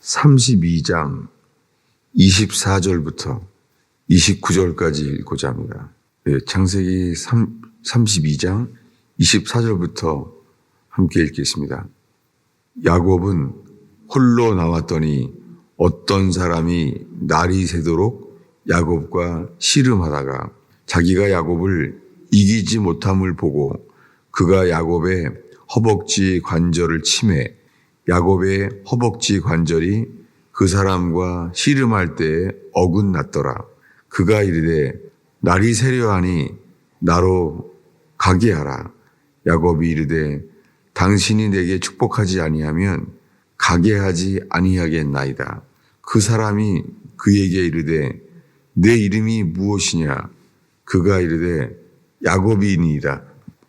32장 24절부터 29절까지 읽고자 합니다. 창세기 32장 24절부터 함께 읽겠습니다. 야곱은 홀로 나왔더니 어떤 사람이 날이 새도록 야곱과 씨름하다가 자기가 야곱을 이기지 못함을 보고 그가 야곱의 허벅지 관절을 치매 야곱의 허벅지 관절이 그 사람과 씨름할 때에 어긋났더라. 그가 이르되 날이 새려하니 나로 가게 하라. 야곱이 이르되 당신이 내게 축복하지 아니하면 가게 하지 아니하겠나이다. 그 사람이 그에게 이르되 내 이름이 무엇이냐? 그가 이르되 야곱이니이다.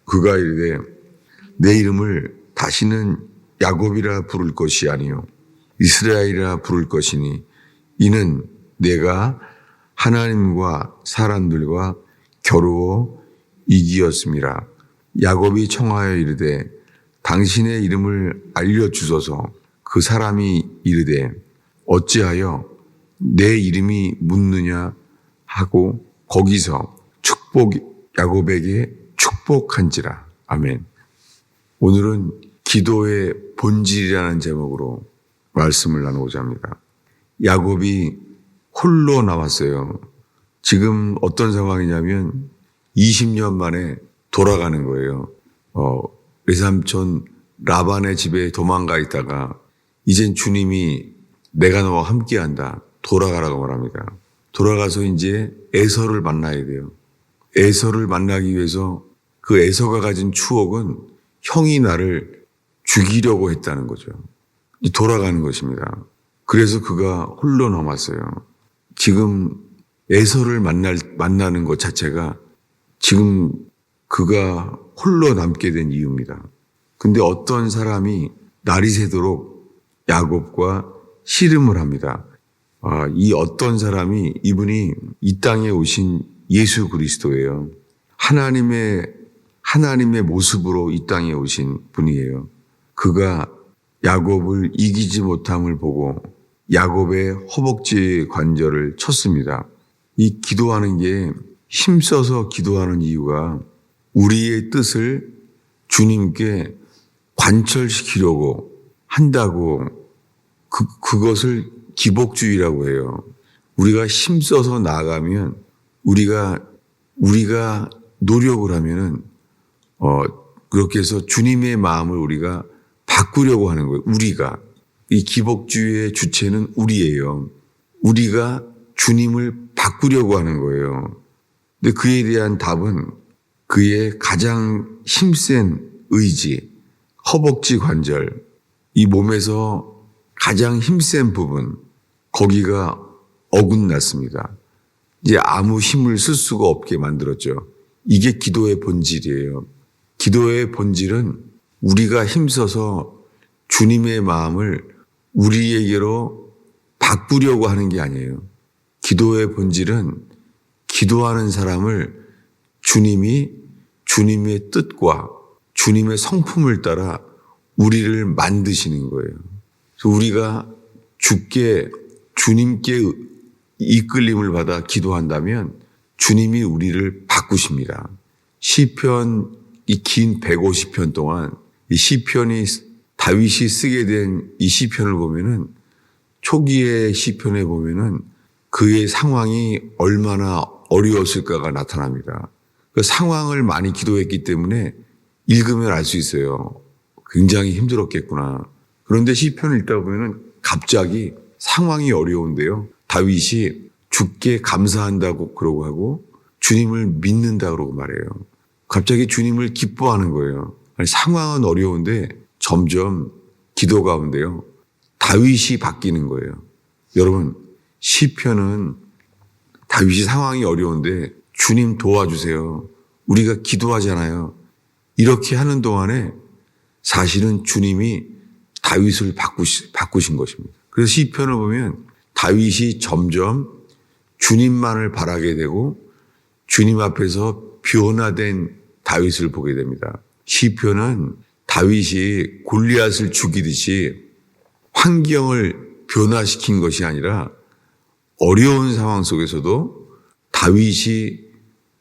그가 이르되 내 이름을 다시는 야곱이라 부를 것이 아니요 이스라엘이라 부를 것이니 이는 내가 하나님과 사람들과 겨루어 이기었음이라. 야곱이 청하여 이르되 당신의 이름을 알려주소서. 그 사람이 이르되 어찌하여 내 이름이 묻느냐 하고 거기서 야곱에게 축복한지라. 아멘. 오늘은 기도의 본질이라는 제목으로 말씀을 나누고자 합니다. 야곱이 홀로 나왔어요. 지금 어떤 상황이냐면 20년 만에 돌아가는 거예요. 외삼촌 라반의 집에 도망가 있다가 이젠 주님이 내가 너와 함께한다. 돌아가라고 말합니다. 돌아가서 이제 에서를 만나야 돼요. 에서를 만나기 위해서 그 에서가 가진 추억은 형이 나를 죽이려고 했다는 거죠. 돌아가는 것입니다. 그래서 그가 홀로 남았어요. 지금 에서를 만나는 것 자체가 지금 그가 홀로 남게 된 이유입니다. 근데 어떤 사람이 날이 새도록 야곱과 씨름을 합니다. 이 어떤 사람이 이분이 이 땅에 오신 예수 그리스도예요. 하나님의 모습으로 이 땅에 오신 분이에요. 그가 야곱을 이기지 못함을 보고 야곱의 허벅지 관절을 쳤습니다. 이 기도하는 게 힘써서 기도하는 이유가 우리의 뜻을 주님께 관철시키려고 한다고 그것을 기복주의라고 해요. 우리가 힘써서 나아가면 우리가 노력을 하면은 그렇게 해서 주님의 마음을 우리가 바꾸려고 하는 거예요. 이 기복주의의 주체는 우리예요. 우리가 주님을 바꾸려고 하는 거예요. 근데 그에 대한 답은 그의 가장 힘센 의지, 허벅지 관절, 이 몸에서 가장 힘센 부분, 거기가 어긋났습니다. 이제 아무 힘을 쓸 수가 없게 만들었죠. 이게 기도의 본질이에요. 기도의 본질은 우리가 힘써서 주님의 마음을 우리에게로 바꾸려고 하는 게 아니에요. 기도의 본질은 기도하는 사람을 주님이 주님의 뜻과 주님의 성품을 따라 우리를 만드시는 거예요. 그래서 우리가 주님께 이끌림을 받아 기도한다면 주님이 우리를 바꾸십니다. 시편 이 긴 150편 동안 이 시편이 다윗이 쓰게 된 이 시편을 보면은 초기의 시편에 보면은 그의 상황이 얼마나 어려웠을까가 나타납니다. 그 상황을 많이 기도했기 때문에 읽으면 알 수 있어요. 굉장히 힘들었겠구나. 그런데 시편을 읽다 보면은 갑자기 상황이 어려운데요. 다윗이 주께 감사한다고 그러고 하고 주님을 믿는다고 그러고 말해요. 갑자기 주님을 기뻐하는 거예요. 아니, 상황은 어려운데 점점 기도 가운데요. 다윗이 바뀌는 거예요. 여러분, 시편은 다윗이 상황이 어려운데 주님 도와주세요. 우리가 기도하잖아요. 이렇게 하는 동안에 사실은 주님이 다윗을 바꾸신 것입니다. 그래서 시편을 보면 다윗이 점점 주님만을 바라게 되고 주님 앞에서 변화된 다윗을 보게 됩니다. 시편은 다윗이 골리앗을 죽이듯이 환경을 변화시킨 것이 아니라 어려운 상황 속에서도 다윗이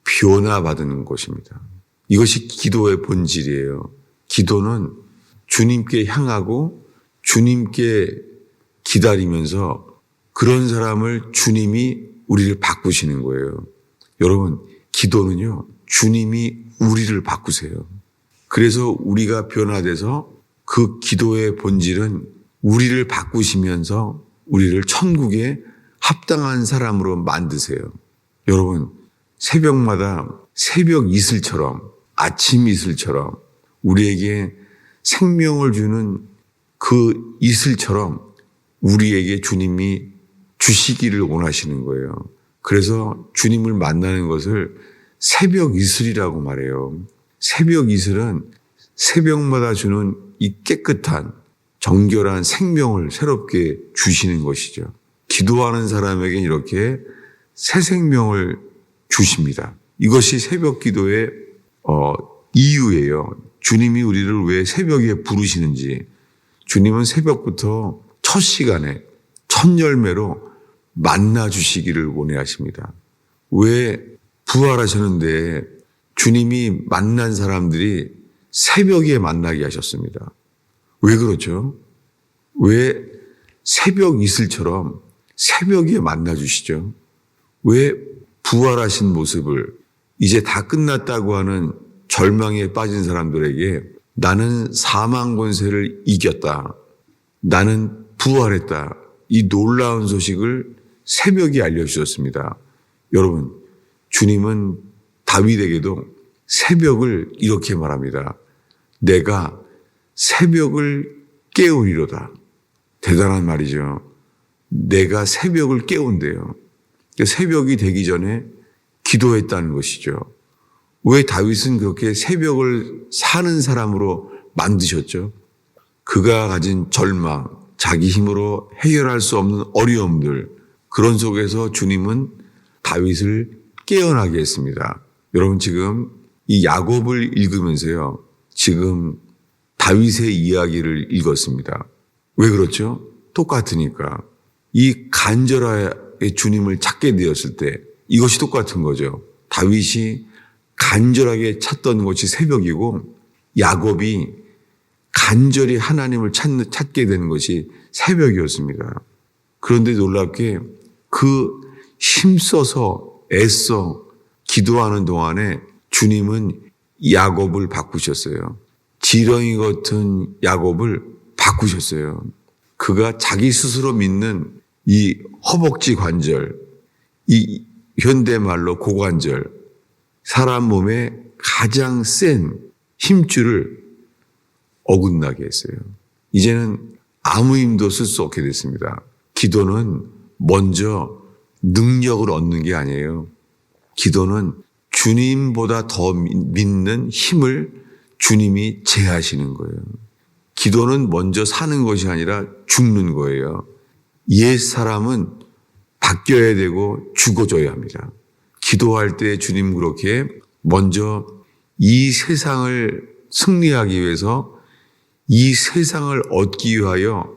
변화받는 것입니다. 이것이 기도의 본질이에요. 기도는 주님께 향하고 주님께 기다리면서 그런 사람을 주님이 우리를 바꾸시는 거예요. 여러분, 기도는요, 주님이 우리를 바꾸세요. 그래서 우리가 변화돼서 그 기도의 본질은 우리를 바꾸시면서 우리를 천국에 합당한 사람으로 만드세요. 여러분, 새벽마다 새벽 이슬처럼, 아침 이슬처럼 우리에게 생명을 주는 그 이슬처럼 우리에게 주님이 주시기를 원하시는 거예요. 그래서 주님을 만나는 것을 새벽 이슬이라고 말해요. 새벽 이슬은 새벽마다 주는 이 깨끗한 정결한 생명을 새롭게 주시는 것이죠. 기도하는 사람에게 이렇게 새 생명을 주십니다. 이것이 새벽 기도의 이유예요. 주님이 우리를 왜 새벽에 부르시는지. 주님은 새벽부터 첫 시간에 첫 열매로 만나 주시기를 원하십니다. 왜 부활하셨는데 주님이 만난 사람들이 새벽에 만나게 하셨습니다. 왜 그렇죠? 왜 새벽 이슬처럼 새벽에 만나 주시죠? 왜 부활하신 모습을 이제 다 끝났다고 하는 절망에 빠진 사람들에게 나는 사망 권세를 이겼다. 나는 부활했다. 이 놀라운 소식을 새벽에 알려주셨습니다. 여러분, 주님은 다윗에게도 새벽을 이렇게 말합니다. 내가 새벽을 깨우리로다. 대단한 말이죠. 내가 새벽을 깨운대요. 새벽이 되기 전에 기도했다는 것이죠. 왜 다윗은 그렇게 새벽을 사는 사람으로 만드셨죠? 그가 가진 절망, 자기 힘으로 해결할 수 없는 어려움들, 그런 속에서 주님은 다윗을 깨어나게 했습니다. 여러분, 지금 이 야곱을 읽으면서요, 지금 다윗의 이야기를 읽었습니다. 왜 그렇죠? 똑같으니까. 이 간절하게 주님을 찾게 되었을 때 이것이 똑같은 거죠. 다윗이 간절하게 찾던 것이 새벽이고 야곱이 간절히 하나님을 찾게 되는 것이 새벽이었습니다. 그런데 놀랍게 그 힘써서 애써 기도하는 동안에 주님은 야곱을 바꾸셨어요. 지렁이 같은 야곱을 바꾸셨어요. 그가 자기 스스로 믿는 이 허벅지 관절, 이 현대말로 고관절, 사람 몸에 가장 센 힘줄을 어긋나게 했어요. 이제는 아무 힘도 쓸 수 없게 됐습니다. 기도는 먼저 능력을 얻는 게 아니에요. 기도는 주님보다 더 믿는 힘을 주님이 제하시는 거예요. 기도는 먼저 사는 것이 아니라 죽는 거예요. 옛 사람은 바뀌어야 되고 죽어져야 합니다. 기도할 때 주님 그렇게 먼저 이 세상을 승리하기 위해서 이 세상을 얻기 위하여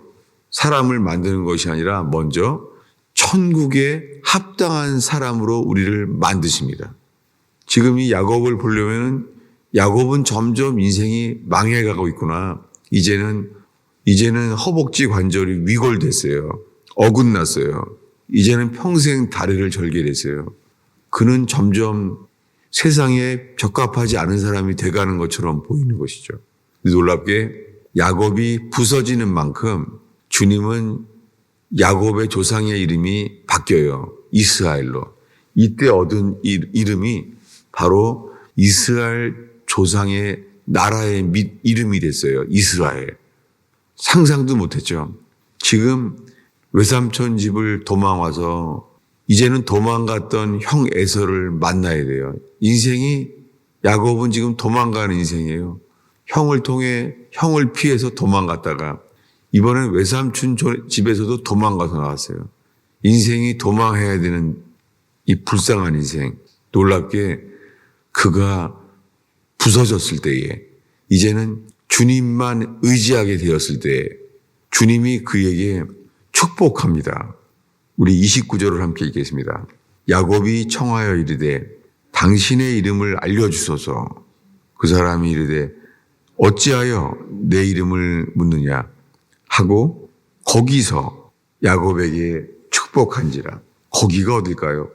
사람을 만드는 것이 아니라 먼저 천국에 합당한 사람으로 우리를 만드십니다. 지금 이 야곱을 보려면 야곱은 점점 인생이 망해가고 있구나. 이제는 허벅지 관절이 위골됐어요. 어긋났어요. 이제는 평생 다리를 절게 됐어요. 그는 점점 세상에 적합하지 않은 사람이 돼가는 것처럼 보이는 것이죠. 놀랍게 야곱이 부서지는 만큼 주님은 야곱의 조상의 이름이 바뀌어요. 이스라엘로. 이때 얻은 이름이 바로 이스라엘 조상의 나라의 이름이 됐어요. 이스라엘. 상상도 못했죠. 지금 외삼촌 집을 도망와서 이제는 도망갔던 형 에서를 만나야 돼요. 인생이 야곱은 지금 도망가는 인생이에요. 형을 통해 형을 피해서 도망갔다가 이번엔 외삼촌 집에서도 도망가서 나왔어요. 인생이 도망해야 되는 이 불쌍한 인생. 놀랍게 그가 부서졌을 때에 이제는 주님만 의지하게 되었을 때 주님이 그에게 축복합니다. 우리 29절을 함께 읽겠습니다. 야곱이 청하여 이르되 당신의 이름을 알려주소서. 그 사람이 이르되 어찌하여 내 이름을 묻느냐 하고 거기서 야곱에게 축복한지라. 거기가 어딜까요?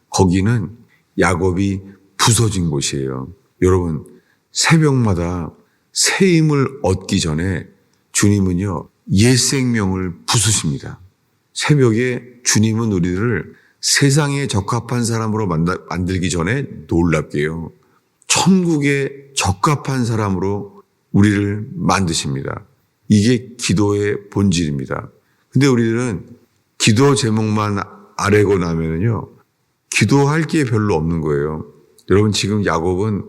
거기는 야곱이 부서진 곳이에요. 여러분, 새벽마다 새 힘을 얻기 전에 주님은요, 옛 생명을 부수십니다. 새벽에 주님은 우리를 세상에 적합한 사람으로 만들기 전에 놀랍게요, 천국에 적합한 사람으로 우리를 만드십니다. 이게 기도의 본질입니다. 근데 우리들은 기도 제목만 알고 나면은요, 기도할 게 별로 없는 거예요. 여러분, 지금 야곱은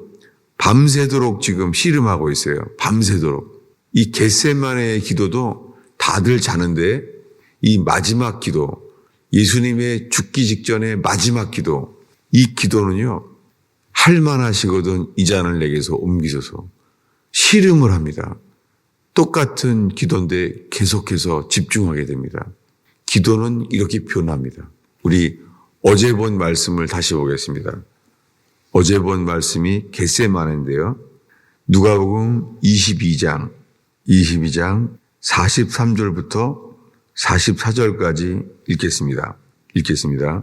밤새도록 지금 씨름하고 있어요. 밤새도록. 이 겟세마네의 기도도 다들 자는데 이 마지막 기도, 예수님의 죽기 직전의 마지막 기도, 이 기도는요, 할만하시거든 이 잔을 내게서 옮기소서. 씨름을 합니다. 똑같은 기도인데 계속해서 집중하게 됩니다. 기도는 이렇게 변합니다. 우리 어제 본 말씀을 다시 보겠습니다. 어제 본 말씀이 겟세마네인데요. 누가복음 22장 43절부터 44절까지 읽겠습니다.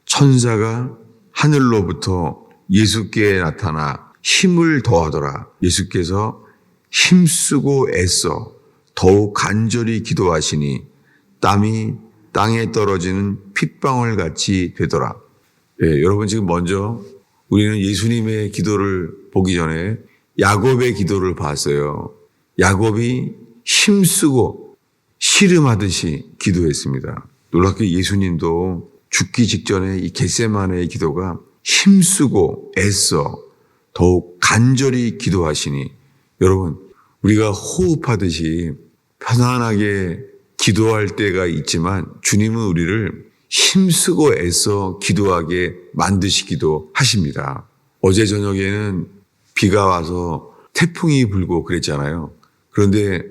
천사가 하늘로부터 예수께 나타나 힘을 더하더라. 예수께서 힘쓰고 애써 더욱 간절히 기도하시니 땀이 땅에 떨어지는 핏방울 같이 되더라. 네, 여러분, 지금 먼저 우리는 예수님의 기도를 보기 전에 야곱의 기도를 봤어요. 야곱이 힘쓰고 씨름하듯이 기도했습니다. 놀랍게 예수님도 죽기 직전에 이 겟세마네의 기도가 힘쓰고 애써 더욱 간절히 기도하시니, 여러분, 우리가 호흡하듯이 편안하게 기도할 때가 있지만 주님은 우리를 힘쓰고 애써 기도하게 만드시기도 하십니다. 어제 저녁에는 비가 와서 태풍이 불고 그랬잖아요. 그런데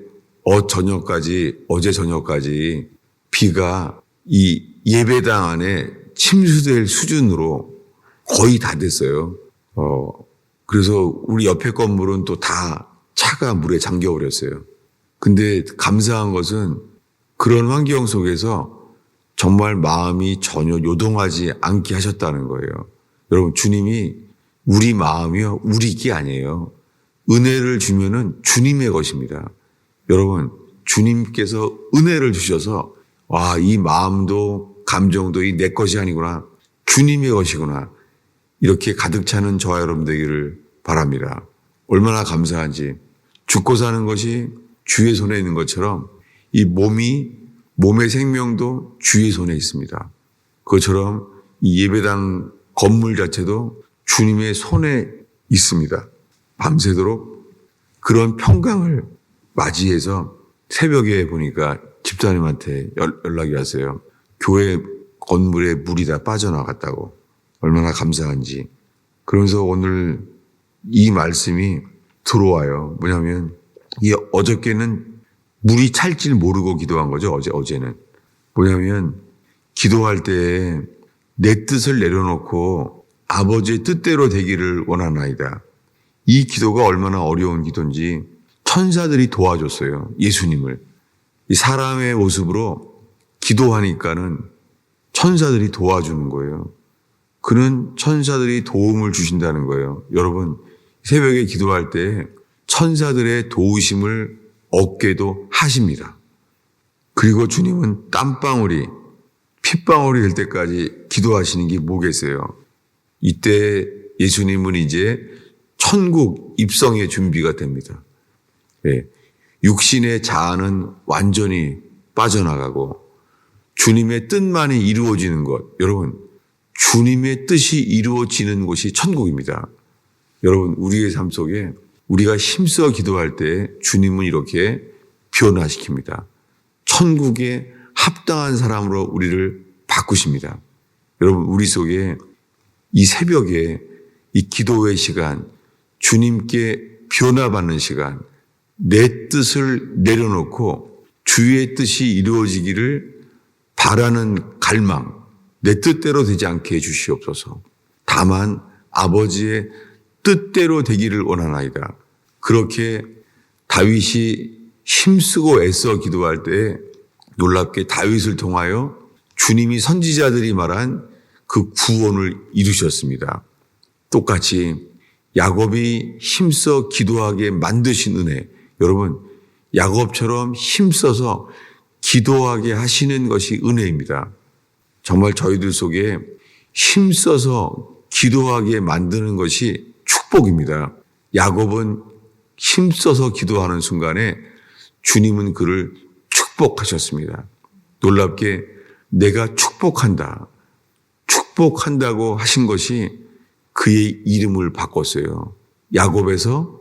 어제 저녁까지 비가 이 예배당 안에 침수될 수준으로 거의 다 됐어요. 그래서 우리 옆에 건물은 또 다 차가 물에 잠겨버렸어요. 근데 감사한 것은 그런 환경 속에서 정말 마음이 전혀 요동하지 않게 하셨다는 거예요. 여러분, 주님이 우리 마음이요, 우리 게 아니에요. 은혜를 주면은 주님의 것입니다. 여러분, 주님께서 은혜를 주셔서 와, 이 마음도 감정도 이 내 것이 아니구나, 주님의 것이구나, 이렇게 가득 차는 저와 여러분 되기를 바랍니다. 얼마나 감사한지. 죽고 사는 것이 주의 손에 있는 것처럼 이 몸의 생명도 주의 손에 있습니다. 그것처럼 이 예배당 건물 자체도 주님의 손에 있습니다. 밤새도록 그런 평강을 맞이해서 새벽에 보니까 집사님한테 연락이 왔어요. 교회 건물에 물이 다 빠져나갔다고. 얼마나 감사한지. 그러면서 오늘 이 말씀이 들어와요. 뭐냐면, 이 어저께는 물이 찰 줄 모르고 기도한 거죠. 어제는. 뭐냐면, 기도할 때 내 뜻을 내려놓고 아버지의 뜻대로 되기를 원하나이다. 이 기도가 얼마나 어려운 기도인지 천사들이 도와줬어요. 예수님을. 이 사람의 모습으로 기도하니까는 천사들이 도와주는 거예요. 그는 천사들이 도움을 주신다는 거예요. 여러분, 새벽에 기도할 때 천사들의 도우심을 얻게도 하십니다. 그리고 주님은 땀방울이 핏방울이 될 때까지 기도하시는 게 뭐겠어요? 이때 예수님은 이제 천국 입성의 준비가 됩니다. 네. 육신의 자아는 완전히 빠져나가고 주님의 뜻만이 이루어지는 것. 여러분, 주님의 뜻이 이루어지는 곳이 천국입니다. 여러분, 우리의 삶 속에 우리가 힘써 기도할 때 주님은 이렇게 변화시킵니다. 천국에 합당한 사람으로 우리를 바꾸십니다. 여러분, 우리 속에 이 새벽에 이 기도의 시간, 주님께 변화받는 시간, 내 뜻을 내려놓고 주의 뜻이 이루어지기를 바라는 갈망, 내 뜻대로 되지 않게 해주시옵소서. 다만 아버지의 뜻대로 되기를 원하나이다. 그렇게 다윗이 힘쓰고 애써 기도할 때 놀랍게 다윗을 통하여 주님이 선지자들이 말한 그 구원을 이루셨습니다. 똑같이 야곱이 힘써 기도하게 만드신 은혜, 여러분 야곱처럼 힘써서 기도하게 하시는 것이 은혜입니다. 정말 저희들 속에 힘써서 기도하게 만드는 것이 축복입니다. 야곱은 힘써서 기도하는 순간에 주님은 그를 축복하셨습니다. 놀랍게 내가 축복한다. 축복한다고 하신 것이 그의 이름을 바꿨어요. 야곱에서,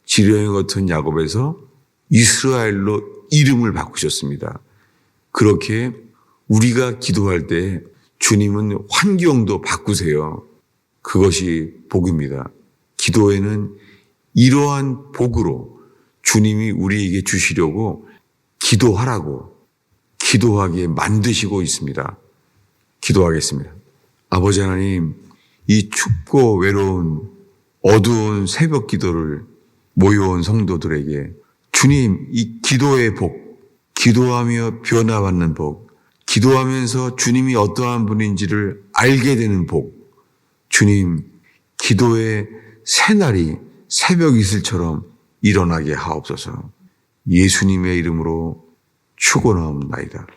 지령의 같은 야곱에서 이스라엘로 이름을 바꾸셨습니다. 그렇게 우리가 기도할 때 주님은 환경도 바꾸세요. 그것이 복입니다. 기도에는 이러한 복으로 주님이 우리에게 주시려고 기도하라고 기도하게 만드시고 있습니다. 기도하겠습니다. 아버지 하나님, 이 춥고 외로운 어두운 새벽 기도를 모여온 성도들에게 주님, 이 기도의 복, 기도하며 변화받는 복, 기도하면서 주님이 어떠한 분인지를 알게 되는 복, 주님, 기도의 새날이 새벽 이슬처럼 일어나게 하옵소서. 예수님의 이름으로 축원하옵나이다.